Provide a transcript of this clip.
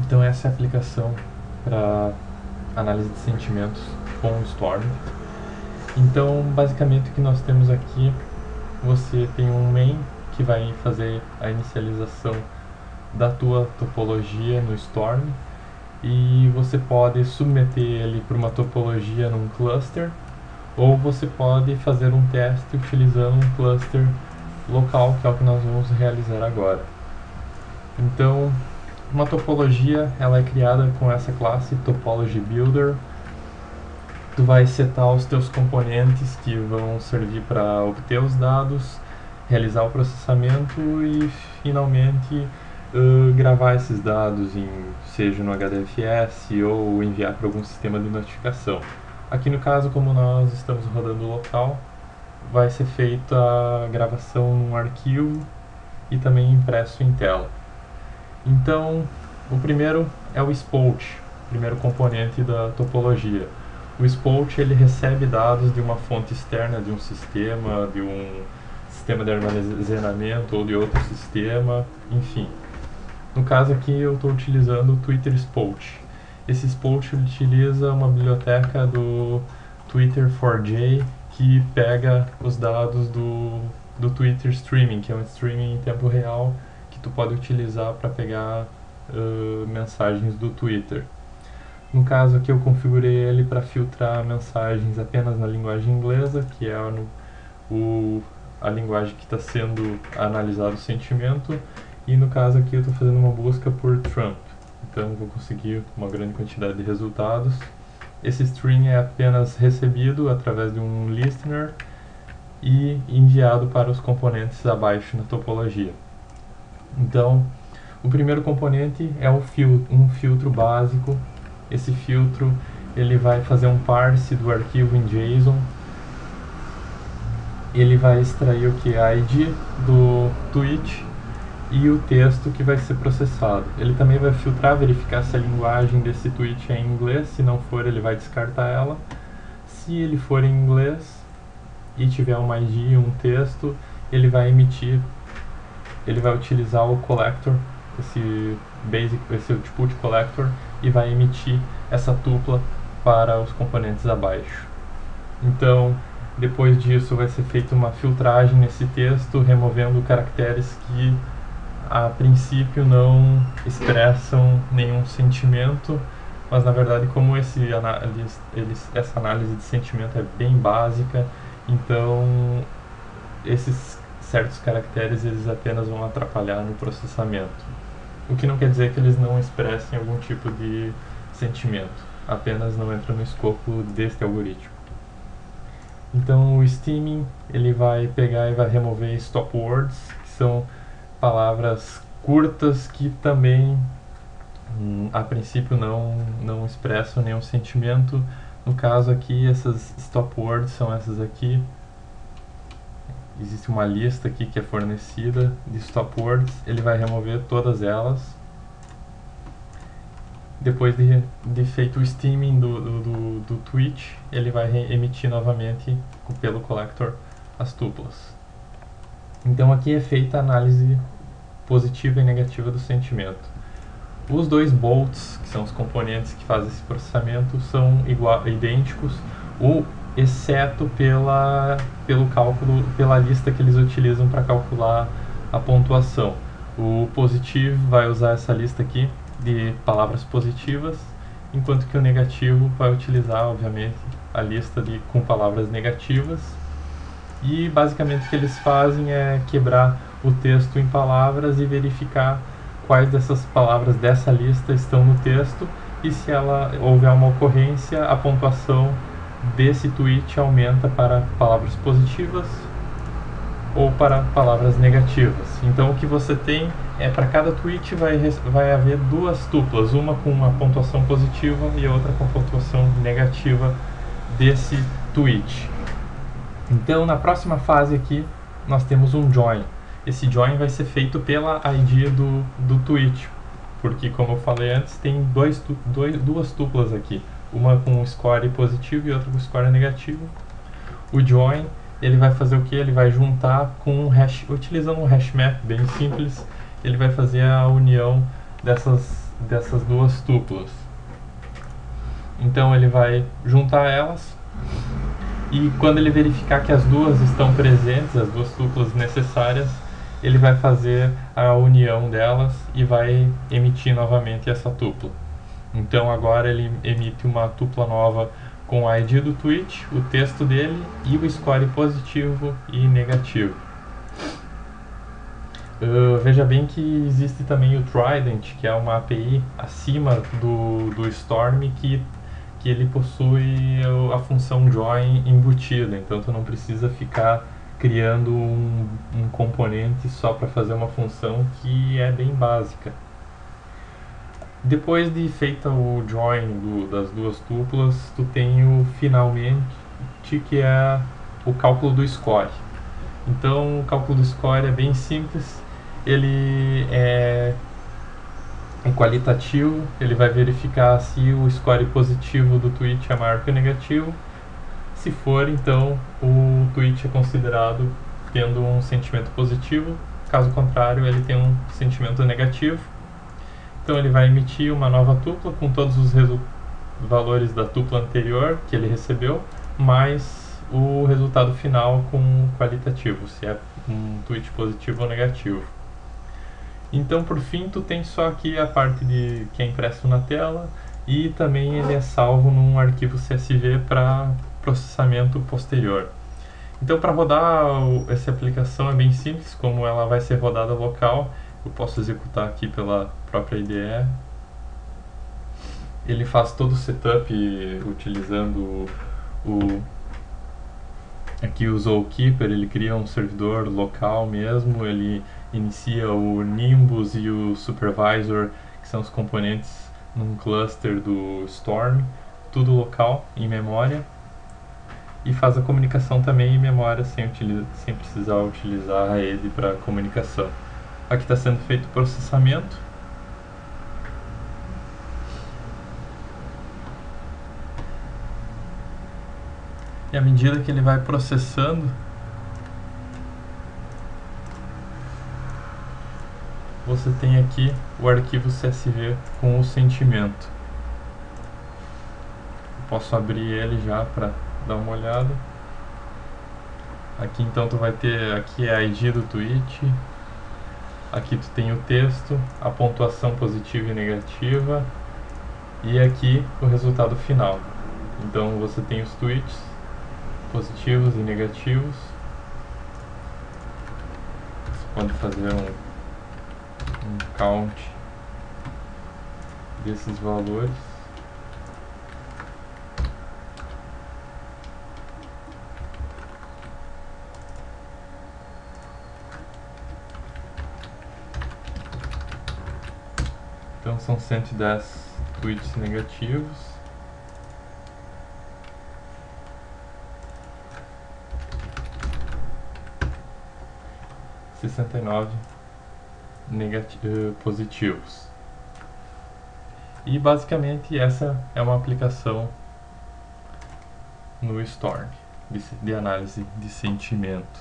Então essa é a aplicação para análise de sentimentos com o Storm. Então basicamente o que nós temos aqui, você tem um main que vai fazer a inicialização da tua topologia no Storm, e você pode submeter ele para uma topologia num cluster, ou você pode fazer um teste utilizando um cluster local, que é o que nós vamos realizar agora. Então, uma topologia ela é criada com essa classe Topology Builder. Tu vai setar os teus componentes que vão servir para obter os dados, realizar o processamento e finalmente gravar esses dados seja no HDFS ou enviar para algum sistema de notificação. Aqui no caso, como nós estamos rodando local, vai ser feita a gravação num arquivo e também impresso em tela. Então, o primeiro é o spout, o primeiro componente da topologia. O spout ele recebe dados de uma fonte externa, de um sistema de armazenamento ou de outro sistema, enfim. No caso aqui eu estou utilizando o Twitter Spout. Esse Spout utiliza uma biblioteca do Twitter4j que pega os dados do Twitter Streaming, que é um streaming em tempo real que tu pode utilizar para pegar mensagens do Twitter. No caso aqui eu configurei ele para filtrar mensagens apenas na linguagem inglesa, que é a linguagem que está sendo analisado o sentimento, e no caso aqui eu estou fazendo uma busca por Trump, então vou conseguir uma grande quantidade de resultados. Esse string é apenas recebido através de um listener e enviado para os componentes abaixo na topologia. Então, o primeiro componente é um filtro básico. Esse filtro ele vai fazer um parse do arquivo em JSON. Ele vai extrair o que? A ID do tweet e o texto que vai ser processado. Ele também vai filtrar, verificar se a linguagem desse tweet é em inglês. Se não for, ele vai descartar ela. Se ele for em inglês e tiver uma ID e um texto, ele vai utilizar o collector, esse output collector, e vai emitir essa tupla para os componentes abaixo. Então, depois disso vai ser feita uma filtragem nesse texto, removendo caracteres que a princípio não expressam nenhum sentimento, mas na verdade como essa análise de sentimento é bem básica, então esses certos caracteres eles apenas vão atrapalhar no processamento. O que não quer dizer que eles não expressem algum tipo de sentimento, apenas não entra no escopo deste algoritmo. Então o stemming ele vai pegar e vai remover stop words, que são palavras curtas que também a princípio não expressam nenhum sentimento. No caso aqui, essas stop words são essas aqui. Existe uma lista aqui que é fornecida de stop words, ele vai remover todas elas. Depois de feito o stemming do tweet, ele vai emitir novamente pelo collector as tuplas. Então aqui é feita a análise positiva e negativa do sentimento. Os dois bolts, que são os componentes que fazem esse processamento, são idênticos, exceto pelo cálculo, pela lista que eles utilizam para calcular a pontuação. O positivo vai usar essa lista aqui de palavras positivas, enquanto que o negativo vai utilizar, obviamente, a lista com palavras negativas. E basicamente o que eles fazem é quebrar o texto em palavras e verificar quais dessas palavras dessa lista estão no texto, e se houver uma ocorrência, a pontuação desse tweet aumenta para palavras positivas ou para palavras negativas. Então o que você tem é, para cada tweet vai haver duas tuplas, uma com uma pontuação positiva e outra com pontuação negativa desse tweet. Então na próxima fase aqui nós temos um join. Esse join vai ser feito pela ID do tweet, porque como eu falei antes, tem duas tuplas aqui, uma com score positivo e outra com score negativo. O join ele vai fazer o que? Ele vai juntar com um hash, utilizando um hash map bem simples, ele vai fazer a união dessas duas tuplas. Então ele vai juntar elas e quando ele verificar que as duas estão presentes, as duas tuplas necessárias, ele vai fazer a união delas e vai emitir novamente essa tupla. Então agora ele emite uma tupla nova com a ID do tweet, o texto dele e o score positivo e negativo. Veja bem que existe também o Trident, que é uma API acima do Storm que ele possui a função join embutida, então tu não precisa ficar criando um componente só para fazer uma função que é bem básica. Depois de feita o join das duas tuplas, tu tem o finalmente, que é o cálculo do score. Então o cálculo do score é bem simples, ele é qualitativo, ele vai verificar se o score positivo do tweet é maior que o negativo. Se for, então o tweet é considerado tendo um sentimento positivo, caso contrário ele tem um sentimento negativo. Então ele vai emitir uma nova tupla com todos os valores da tupla anterior que ele recebeu, mais o resultado final com qualitativo, se é um tweet positivo ou negativo. Então por fim tu tem só aqui a parte que é impresso na tela e também ele é salvo num arquivo CSV para processamento posterior. Então para rodar essa aplicação é bem simples, como ela vai ser rodada local, eu posso executar aqui pela própria IDE. Ele faz todo o setup utilizando aqui o Zookeeper, ele cria um servidor local mesmo, ele inicia o Nimbus e o Supervisor, que são os componentes num cluster do Storm, tudo local, em memória, e faz a comunicação também em memória, sem precisar utilizar a rede para comunicação. Aqui está sendo feito o processamento. E à medida que ele vai processando, você tem aqui o arquivo CSV com o sentimento. Eu posso abrir ele já para dar uma olhada. Aqui então tu vai ter, aqui é a ID do tweet, aqui tu tem o texto, a pontuação positiva e negativa, e aqui o resultado final. Então você tem os tweets positivos e negativos. Você pode fazer um count desses valores. Então são 110 tweets negativos. e 69 positivos. E basicamente essa é uma aplicação no Storm de análise de sentimento.